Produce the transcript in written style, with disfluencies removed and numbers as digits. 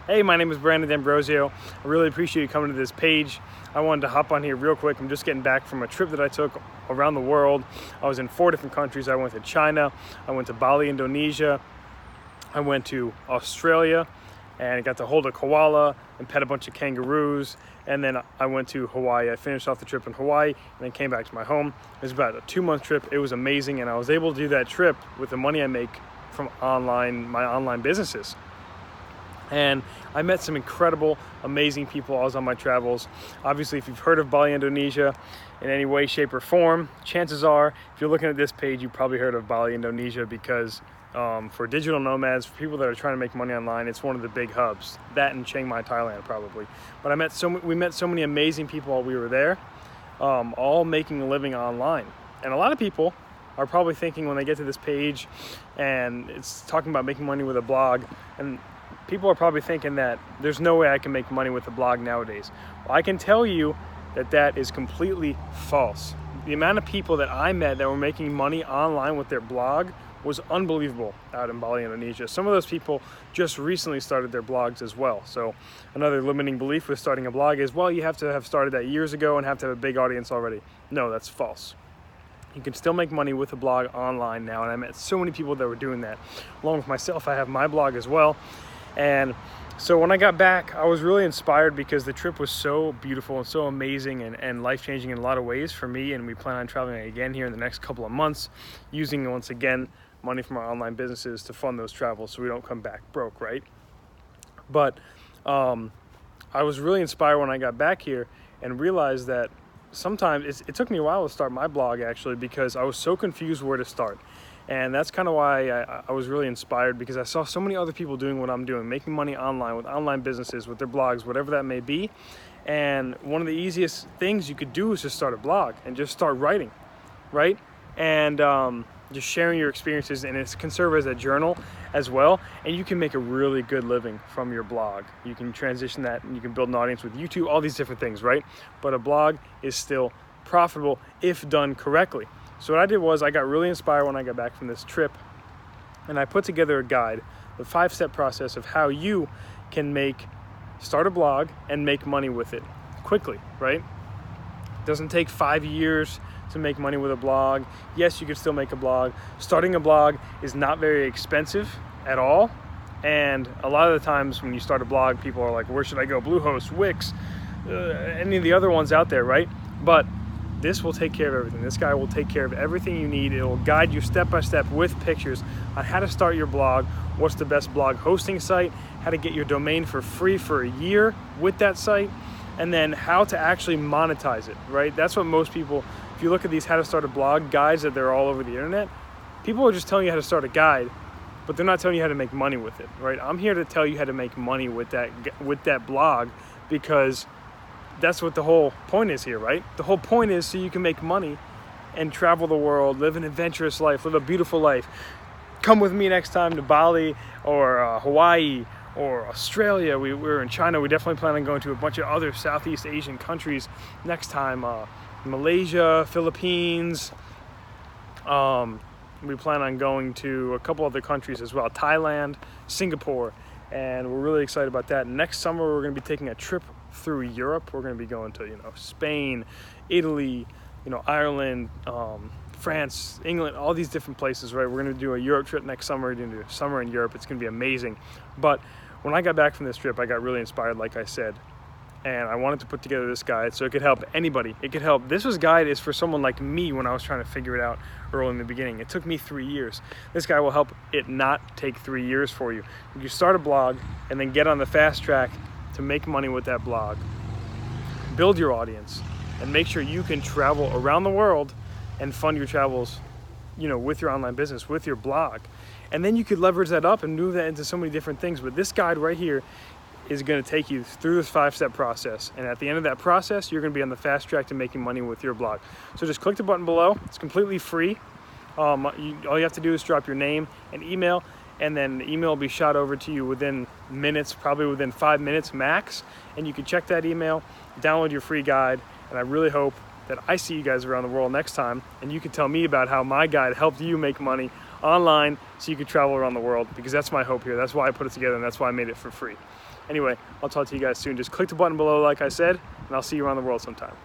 Hey, my name is Brandon D'Ambrosio. I really appreciate you coming to this page. I wanted to hop on here real quick. I'm just getting back from a trip that I took around the world. I was in 4 different countries. I went to China, I went to Bali, Indonesia, I went to Australia, and I got to hold a koala and pet a bunch of kangaroos. And then I went to Hawaii. I finished off the trip in Hawaii and then came back to my home. It was about a 2-month trip. It was amazing, and I was able to do that trip with the money I make from my online businesses. And I met some incredible, amazing people while I was on my travels. Obviously, if you've heard of Bali, Indonesia in any way, shape, or form, chances are, if you're looking at this page, you probably heard of Bali, Indonesia, because for digital nomads, for people that are trying to make money online, it's one of the big hubs. That and Chiang Mai, Thailand, probably. But we met so many amazing people while we were there, all making a living online. And a lot of people are probably thinking when they get to this page and it's talking about making money with a blog, and people are probably thinking that there's no way I can make money with a blog nowadays. Well, I can tell you that that is completely false. The amount of people that I met that were making money online with their blog was unbelievable out in Bali, Indonesia. Some of those people just recently started their blogs as well. So another limiting belief with starting a blog is, well, you have to have started that years ago and have to have a big audience already. No, that's false. You can still make money with a blog online now, and I met so many people that were doing that. Along with myself, I have my blog as well. And so when I got back, I was really inspired because the trip was so beautiful and so amazing and life-changing in a lot of ways for me, and we plan on traveling again here in the next couple of months, using, once again, money from our online businesses to fund those travels so we don't come back broke, right? But I was really inspired when I got back here and realized that sometimes it took me a while to start my blog, actually, because I was so confused where to start. And that's kind of why I was really inspired, because I saw so many other people doing what I'm doing, making money online with online businesses, with their blogs, whatever that may be. And one of the easiest things you could do is just start a blog and just start writing, right? And just sharing your experiences, and it can serve as a journal as well. And you can make a really good living from your blog. You can transition that and you can build an audience with YouTube, all these different things, right? But a blog is still profitable if done correctly. So what I did was I got really inspired when I got back from this trip, and I put together a guide, the 5-step process of how you can start a blog and make money with it quickly, right? It doesn't take 5 years to make money with a blog. Yes, you can still make a blog. Starting a blog is not very expensive at all. And a lot of the times when you start a blog, people are like, where should I go? Bluehost, Wix, any of the other ones out there, right? But this will take care of everything. This guy will take care of everything you need. It will guide you step by step with pictures on how to start your blog, what's the best blog hosting site, how to get your domain for free for a year with that site, and then how to actually monetize it, right? That's what most people, if you look at these how to start a blog guides that they're all over the internet, people are just telling you how to start a guide, but they're not telling you how to make money with it, right? I'm here to tell you how to make money with that blog, because that's what the whole point is here, right? The whole point is so you can make money and travel the world, live an adventurous life, live a beautiful life. Come with me next time to Bali or Hawaii or Australia. We're in China. We definitely plan on going to a bunch of other Southeast Asian countries next time. Malaysia, Philippines. We plan on going to a couple other countries as well, Thailand, Singapore, and we're really excited about that. Next summer, we're going to be taking a trip through Europe. We're going to be going to, Spain, Italy, Ireland, France, England, all these different places, right? We're going to do a Europe trip next summer. We're going to do summer in Europe. It's going to be amazing. But when I got back from this trip, I got really inspired, like I said, and I wanted to put together this guide so it could help anybody. It could help. Guide is for someone like me when I was trying to figure it out early in the beginning. It took me 3 years. This guy will help it not take 3 years for you. You start a blog and then get on the fast track to make money with that blog. Build your audience and make sure you can travel around the world and fund your travels, with your online business, with your blog. And then you could leverage that up and move that into so many different things. But this guide right here is going to take you through this 5-step process. And at the end of that process, you're going to be on the fast track to making money with your blog. So just click the button below. It's completely free. All you have to do is drop your name and email, and then the email will be shot over to you within minutes, probably within 5 minutes max. And you can check that email, download your free guide, and I really hope that I see you guys around the world next time, and you can tell me about how my guide helped you make money online so you can travel around the world, because that's my hope here. That's why I put it together, and that's why I made it for free. Anyway, I'll talk to you guys soon. Just click the button below, like I said, and I'll see you around the world sometime.